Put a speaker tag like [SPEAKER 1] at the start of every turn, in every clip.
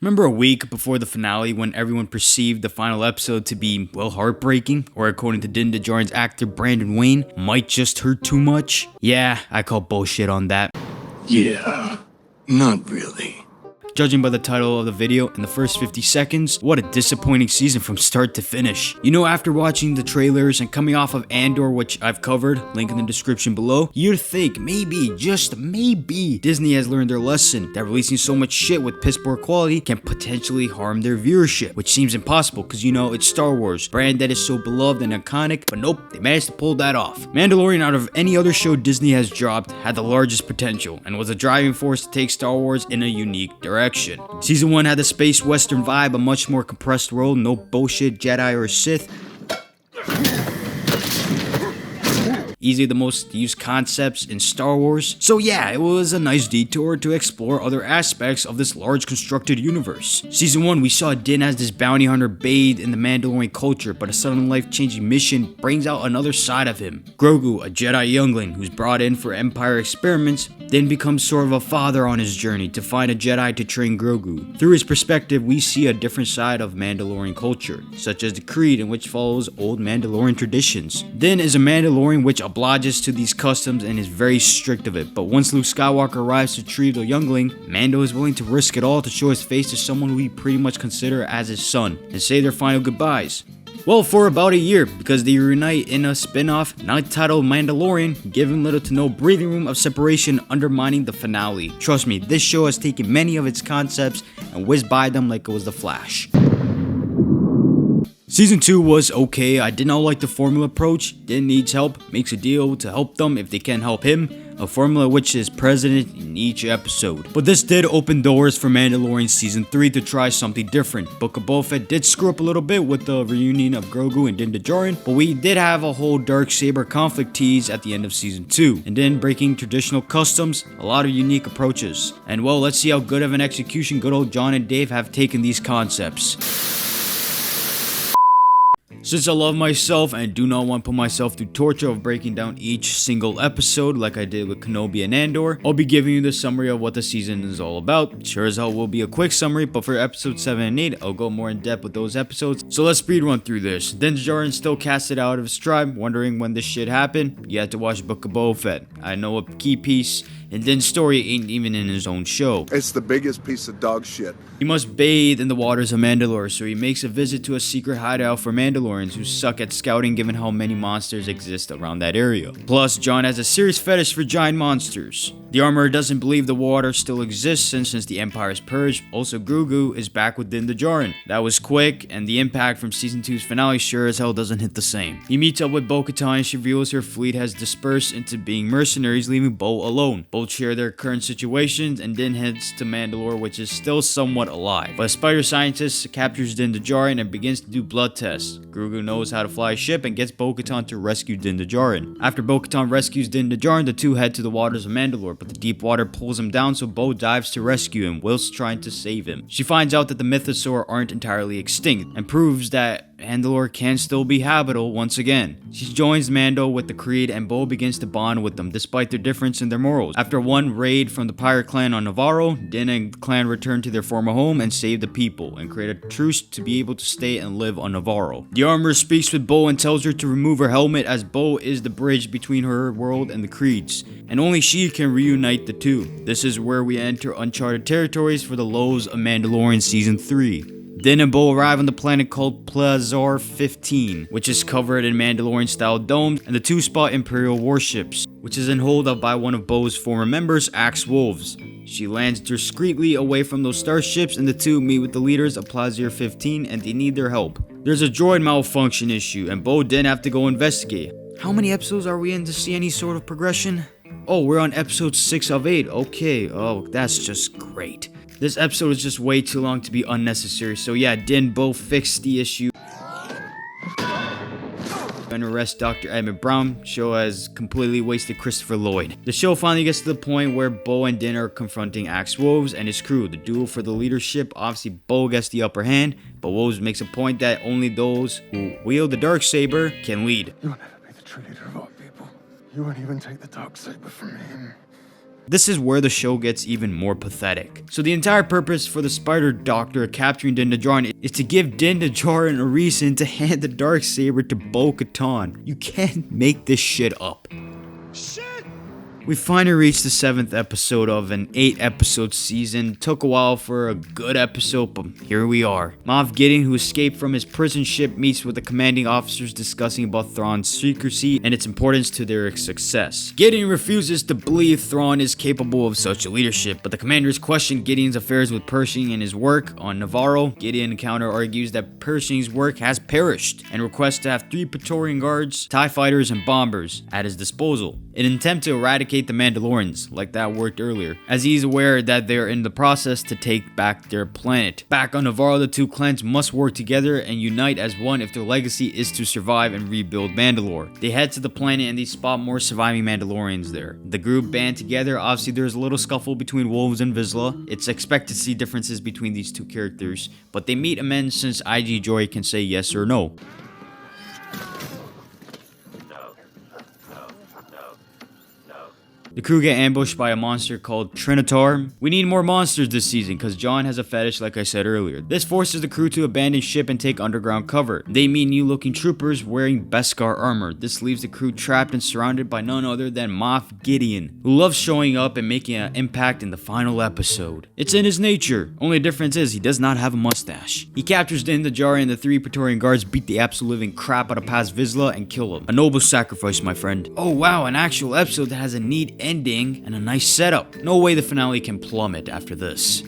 [SPEAKER 1] Remember a week before the finale when everyone perceived the final episode to be, well, heartbreaking? Or according to Din Djarin's actor Brandon Wayne, might just hurt too much? Yeah, I call bullshit on that.
[SPEAKER 2] Yeah, not really.
[SPEAKER 1] Judging by the title of the video and the first 50 seconds, what a disappointing season from start to finish. You know, after watching the trailers and coming off of Andor, which I've covered, link in the description below, you'd think maybe, just maybe, Disney has learned their lesson that releasing so much shit with piss poor quality can potentially harm their viewership, which seems impossible because you know it's Star Wars, brand that is so beloved and iconic, but nope, they managed to pull that off. Mandalorian, out of any other show Disney has dropped, had the largest potential and was a driving force to take Star Wars in a unique direction. Season 1 had the space western vibe, a much more compressed world, no bullshit Jedi or Sith. Easily the most used concepts in Star Wars. So yeah, it was a nice detour to explore other aspects of this large constructed universe. Season 1, we saw Din as this bounty hunter bathed in the Mandalorian culture, but a sudden life-changing mission brings out another side of him. Grogu, a Jedi youngling who's brought in for Empire experiments, then becomes sort of a father on his journey to find a Jedi to train Grogu. Through his perspective, we see a different side of Mandalorian culture, such as the Creed, in which follows old Mandalorian traditions. Din is a Mandalorian which obliges to these customs and is very strict of it, but once Luke Skywalker arrives to retrieve the youngling, Mando is willing to risk it all to show his face to someone who he pretty much consider as his son, and say their final goodbyes. Well, for about a year, because they reunite in a spin-off not titled Mandalorian, giving little to no breathing room of separation, undermining the finale. Trust me, this show has taken many of its concepts and whizzed by them like it was The Flash. Season 2 was okay. I did not like the formula approach. Din needs help, makes a deal to help them if they can't help him, a formula which is present in each episode. But this did open doors for Mandalorian Season 3 to try something different. Book of Boba Fett did screw up a little bit with the reunion of Grogu and Din Djarin, but we did have a whole Darksaber conflict tease at the end of Season 2. And then breaking traditional customs, a lot of unique approaches. And well, let's see how good of an execution good old John and Dave have taken these concepts. Since I love myself and do not want to put myself through torture of breaking down each single episode like I did with Kenobi and Andor, I'll be giving you the summary of what the season is all about. Sure as hell will be a quick summary, but for episodes 7 and 8, I'll go more in depth with those episodes. So let's speed run through this. Din Djarin still casted out of his tribe, wondering when this shit happened. You had to watch Book of Boba Fett. I know a key piece, and Din's story ain't even in his own show.
[SPEAKER 3] It's the biggest piece of dog shit.
[SPEAKER 1] He must bathe in the waters of Mandalore, so he makes a visit to a secret hideout for Mandalorians who suck at scouting given how many monsters exist around that area. Plus, John has a serious fetish for giant monsters. The armorer doesn't believe the water still exists since the Empire's purged. Also, Grogu is back with Din Djarin. That was quick, and the impact from Season 2's finale sure as hell doesn't hit the same. He meets up with Bo-Katan and she reveals her fleet has dispersed into being mercenaries, leaving Bo alone. Both share their current situations, and Din heads to Mandalore, which is still somewhat alive. But a spider scientist captures Din Djarin and begins to do blood tests. Grogu knows how to fly a ship and gets Bo-Katan to rescue Din Djarin. After Bo-Katan rescues Din Djarin, the two head to the waters of Mandalore, but the deep water pulls him down, so Bo dives to rescue him whilst trying to save him. She finds out that the Mythosaur aren't entirely extinct and proves that Mandalore can still be habitable once again. She joins Mando with the Creed, and Bo begins to bond with them despite their difference in their morals. After one raid from the pirate clan on Navarro, Din and the clan return to their former home and save the people and create a truce to be able to stay and live on Navarro. The armorer speaks with Bo and tells her to remove her helmet, as Bo is the bridge between her world and the Creed's, and only she can reunite the two. This is where we enter uncharted territories for the Lows of Mandalorian Season 3. Din and Bo arrive on the planet called Plazar 15, which is covered in Mandalorian-style domes, and the two spot Imperial warships, which is in hold up by one of Bo's former members, Axe Wolves. She lands discreetly away from those starships, and the two meet with the leaders of Plazar 15, and they need their help. There's a droid malfunction issue, and Bo didn't have to go investigate. How many episodes are we in to see any sort of progression? Oh, we're on episode 6 of 8. Okay, oh, that's just great. This episode is just way too long to be unnecessary, so yeah, Din Bo fixed the issue and arrest Dr. Emmett Brown. Show has completely wasted Christopher Lloyd. The show finally gets to the point where Bo and Din are confronting Axe Wolves and his crew. The duel for the leadership, obviously Bo gets the upper hand, but Wolves makes a point that only those who wield the Darksaber can lead.
[SPEAKER 3] You'll never be the true leader of our people. You won't even take the Darksaber from him.
[SPEAKER 1] This is where the show gets even more pathetic. So the entire purpose for the Spider Doctor capturing Din Djarin is to give Din Djarin a reason to hand the Darksaber to Bo-Katan. You can't make this shit up. We finally reached the 7th episode of an 8-episode season. Took a while for a good episode, but here we are. Moff Gideon, who escaped from his prison ship, meets with the commanding officers discussing about Thrawn's secrecy and its importance to their success. Gideon refuses to believe Thrawn is capable of such leadership, but the commanders question Gideon's affairs with Pershing and his work on Navarro. Gideon counter-argues that Pershing's work has perished and requests to have 3 Praetorian Guards, TIE fighters, and bombers at his disposal in an attempt to eradicate the Mandalorians, like that worked earlier, as he's aware that they're in the process to take back their planet. Back on Navarro, the two clans must work together and unite as one if their legacy is to survive and rebuild Mandalore. They head to the planet and they spot more surviving Mandalorians there. The group band together. Obviously there's a little scuffle between Wolves and Vizsla. It's expected to see differences between these two characters, but they meet amends since IG Joy can say yes or no. The crew get ambushed by a monster called Trinitar. We need more monsters this season because John has a fetish like I said earlier. This forces the crew to abandon ship and take underground cover. They meet new looking troopers wearing Beskar armor. This leaves the crew trapped and surrounded by none other than Moff Gideon, who loves showing up and making an impact in the final episode. It's in his nature. Only difference is he does not have a mustache. He captures Din Djarin and the 3 Praetorian Guards beat the absolute living crap out of Paz Vizsla and kill him. A noble sacrifice, my friend. Oh wow, an actual episode that has a neat ending and a nice setup. No way the finale can plummet after this.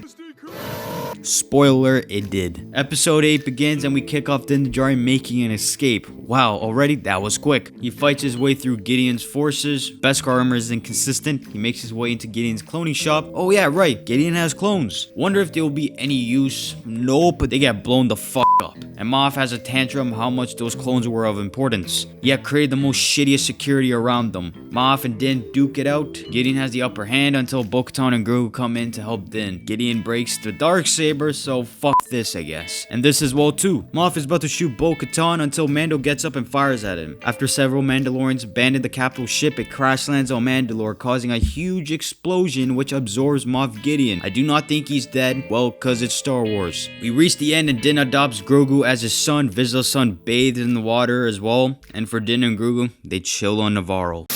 [SPEAKER 1] Spoiler, it did. Episode 8 begins and we kick off Din Djarin making an escape. Wow, already? That was quick. He fights his way through Gideon's forces. Beskar armor is inconsistent. He makes his way into Gideon's cloning shop. Oh yeah, right, Gideon has clones. Wonder if there will be any use. Nope, but they get blown the fuck up. And Moff has a tantrum how much those clones were of importance. Yet created the most shittiest security around them. Moff and Din duke it out. Gideon has the upper hand until Bo-Katan and Grogu come in to help Din. Gideon breaks the Darksaber, so fuck this, I guess. And this as well too. Moff is about to shoot Bo-Katan until Mando gets up and fires at him. After several Mandalorians abandon the capital ship, it crash lands on Mandalore, causing a huge explosion which absorbs Moff Gideon. I do not think he's dead, well, cause it's Star Wars. We reach the end and Din adopts Grogu as his son. Vizsla's son bathed in the water as well. And for Din and Grogu, they chill on Navarro.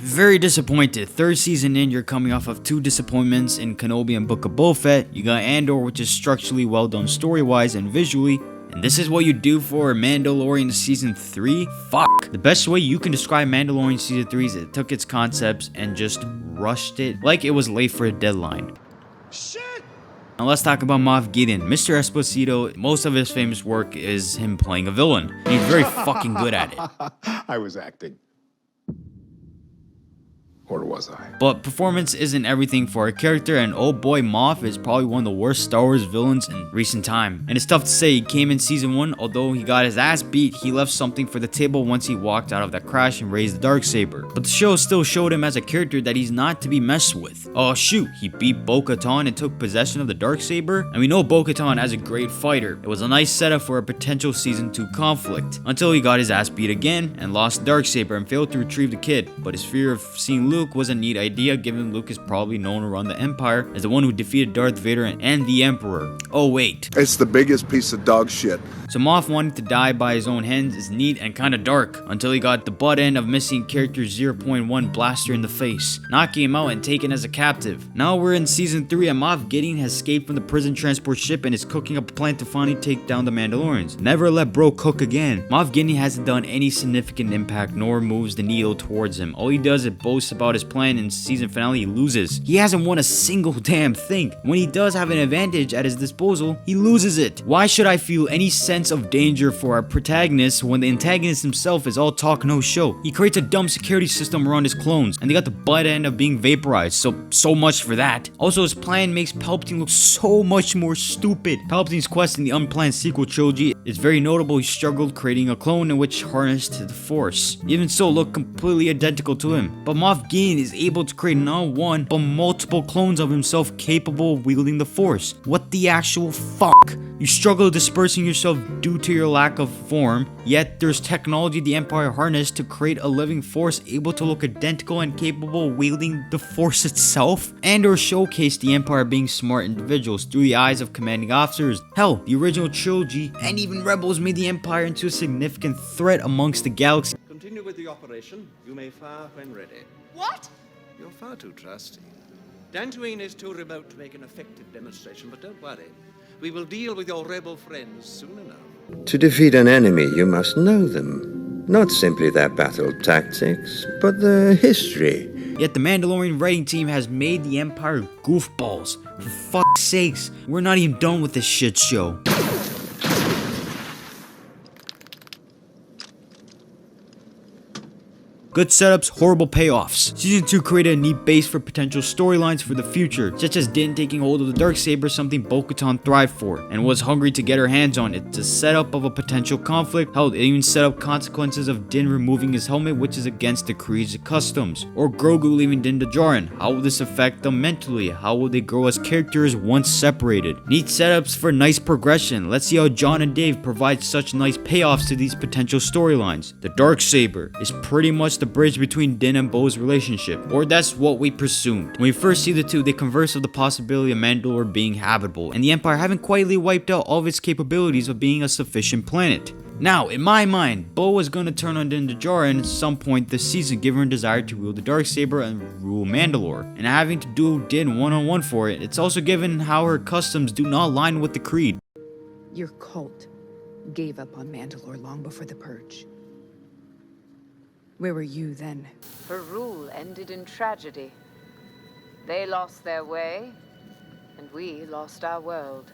[SPEAKER 1] Very disappointed. 3rd season in, you're coming off of 2 disappointments in Kenobi and Book of Boba Fett. You got Andor, which is structurally well done story-wise and visually. And this is what you do for Mandalorian Season 3? Fuck. The best way you can describe Mandalorian Season 3 is it took its concepts and just rushed it like it was late for a deadline. Shit! Now let's talk about Moff Gideon. Mr. Esposito, most of his famous work is him playing a villain. And he's very fucking good at it.
[SPEAKER 4] I was acting. Or was I?
[SPEAKER 1] But performance isn't everything for a character, and oh boy, Moff is probably one of the worst Star Wars villains in recent time. And it's tough to say. He came in season 1, although he got his ass beat, he left something for the table once he walked out of that crash and raised the Darksaber. But the show still showed him as a character that he's not to be messed with. Oh shoot, he beat Bo-Katan and took possession of the Darksaber, and we know Bo-Katan as a great fighter. It was a nice setup for a potential season 2 conflict, until he got his ass beat again and lost the Darksaber and failed to retrieve the kid. But his fear of seeing Luke was a neat idea, given Luke is probably known around the Empire as the one who defeated Darth Vader and the Emperor. Oh wait.
[SPEAKER 3] It's the biggest piece of dog shit.
[SPEAKER 1] So Moff wanting to die by his own hands is neat and kinda dark, until he got the butt end of missing character 0.1 blaster in the face, knocking him out and taken as a captive. Now we're in season 3 and Moff Gideon has escaped from the prison transport ship and is cooking up a plan to finally take down the Mandalorians. Never let bro cook again. Moff Gideon hasn't done any significant impact nor moves the needle towards him. All he does is boast about his plan. In season finale, he loses. He hasn't won a single damn thing. When he does have an advantage at his disposal, he loses it. Why should I feel any sense of danger for our protagonist when the antagonist himself is all talk no show? He creates a dumb security system around his clones, and they got the butt end of being vaporized, so much for that. Also, his plan makes Palpatine look so much more stupid. Palpatine's quest in the unplanned sequel trilogy is very notable. He struggled creating a clone in which harnessed the Force. Even so, looked completely identical to him. But Moff Gideon Din is able to create not one, but multiple clones of himself capable of wielding the Force. What the actual fuck? You struggle dispersing yourself due to your lack of form, yet there's technology the Empire harnessed to create a living Force able to look identical and capable of wielding the Force itself, and or showcase the Empire being smart individuals through the eyes of commanding officers. Hell, the original trilogy and even Rebels made the Empire into a significant threat amongst the galaxy.
[SPEAKER 5] Continue with the operation. You may fire when ready.
[SPEAKER 6] What?
[SPEAKER 5] You're far too trusting. Dantooine is too remote to make an effective demonstration, but don't worry. We will deal with your rebel friends soon enough.
[SPEAKER 7] To defeat an enemy, you must know them. Not simply their battle tactics, but their history.
[SPEAKER 1] Yet the Mandalorian writing team has made the Empire goofballs. For fuck's sakes, we're not even done with this shit show. Good setups, horrible payoffs. Season 2 created a neat base for potential storylines for the future, such as Din taking hold of the Darksaber, something Bo-Katan thrived for, and was hungry to get her hands on. It's a setup of a potential conflict. Hell, it even set up consequences of Din removing his helmet, which is against the Creed's customs, or Grogu leaving Din Djarin. How will this affect them mentally? How will they grow as characters once separated? Neat setups for nice progression. Let's see how Jon and Dave provide such nice payoffs to these potential storylines. The Darksaber is pretty much the bridge between Din and Bo's relationship, or that's what we presumed. When we first see the two, they converse of the possibility of Mandalore being habitable, and the Empire having quietly wiped out all of its capabilities of being a sufficient planet. Now, in my mind, Bo is gonna turn on Din Djarin at some point this season, given her desire to wield the Darksaber and rule Mandalore, and having to do Din one-on-one for it. It's also given how her customs do not align with the Creed.
[SPEAKER 6] Your cult gave up on Mandalore long before the Purge. Where were you then?
[SPEAKER 8] Her rule ended in tragedy. They lost their way, and we lost our world.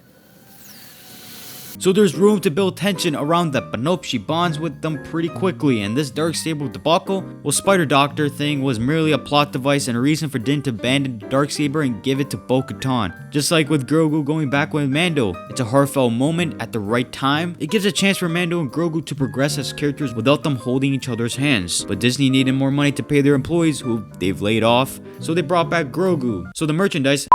[SPEAKER 1] So there's room to build tension around that, but nope, she bonds with them pretty quickly, and this Darksaber debacle, well, Spider Doctor thing was merely a plot device and a reason for Din to abandon the Darksaber and give it to Bo-Katan. Just like with Grogu going back with Mando, it's a heartfelt moment at the right time. It gives a chance for Mando and Grogu to progress as characters without them holding each other's hands. But Disney needed more money to pay their employees who they've laid off, so they brought back Grogu. So the merchandise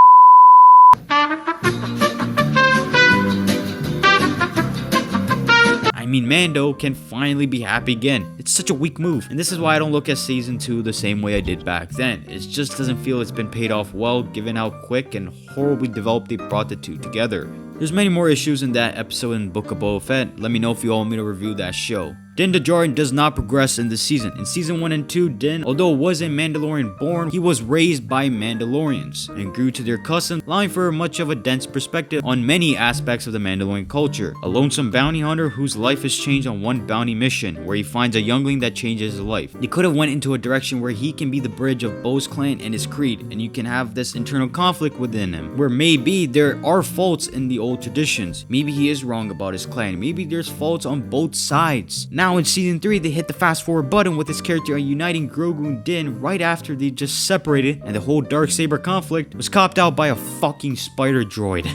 [SPEAKER 1] Mando can finally be happy again. It's such a weak move, and this is why I don't look at season 2 the same way I did back then. It just doesn't feel it's been paid off well, given how quick and horribly developed they brought the two together. There's many more issues in that episode in Book of Boba Fett. Let me know if you all want me to review that show. Din Djarin does not progress in this season. In season 1 and 2, Din, although wasn't Mandalorian born, he was raised by Mandalorians and grew to their customs, allowing for much of a dense perspective on many aspects of the Mandalorian culture. A lonesome bounty hunter whose life is changed on one bounty mission, where he finds a youngling that changes his life. They could have went into a direction where he can be the bridge of Bo's clan and his creed, and you can have this internal conflict within him, where maybe there are faults in the old traditions. Maybe he is wrong about his clan. Maybe there's faults on both sides. Now in season 3, they hit the fast forward button with his character uniting Grogu and Din right after they just separated, and the whole Darksaber conflict was copped out by a fucking spider droid.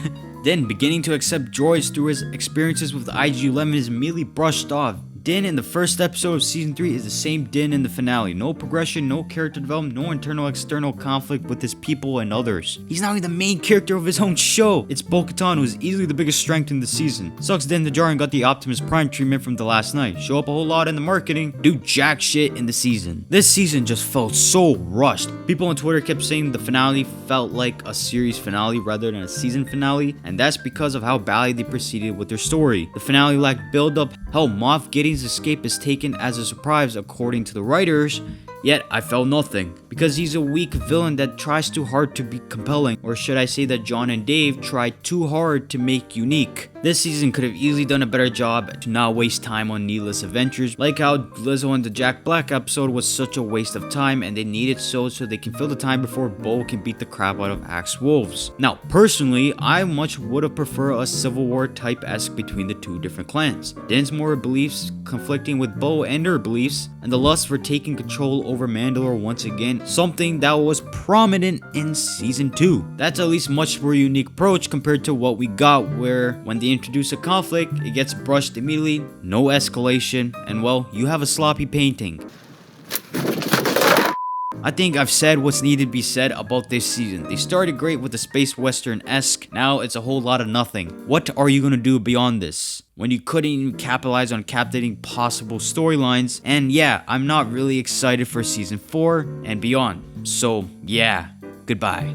[SPEAKER 1] Then beginning to accept droids through his experiences with the IG-11 is immediately brushed off. Din in the first episode of season 3 is the same Din in the finale. No progression, no character development, no internal external conflict with his people and others. He's not even the main character of his own show. It's Bo-Katan, who is easily the biggest strength in the season. Sucks Din Djarin got the Optimus Prime treatment from the last night. Show up a whole lot in the marketing, do jack shit in the season. This season just felt so rushed. People on Twitter kept saying the finale felt like a series finale rather than a season finale, and that's because of how badly they proceeded with their story. The finale lacked build up. Hell, Moff Gideon's escape is taken as a surprise according to the writers, yet I felt nothing, because he's a weak villain that tries too hard to be compelling, or should I say that Jon and Dave tried too hard to make unique. This season could have easily done a better job to not waste time on needless adventures, like how Lizzo and the Jack Black episode was such a waste of time and they need it so they can fill the time before Bo can beat the crap out of Axe Wolves. Now, personally, I much would have preferred a Civil War type-esque between the two different clans. Din's more beliefs conflicting with Bo and her beliefs, and the lust for taking control over Mandalore once again, something that was prominent in season 2. That's at least much more unique approach compared to what we got, where when they introduce a conflict, it gets brushed immediately, no escalation, and well, you have a sloppy painting. I think I've said what's needed to be said about this season. They started great with the space western-esque, now it's a whole lot of nothing. What are you gonna do beyond this? When you couldn't even capitalize on captivating possible storylines, and yeah, I'm not really excited for season 4 and beyond. So yeah, goodbye.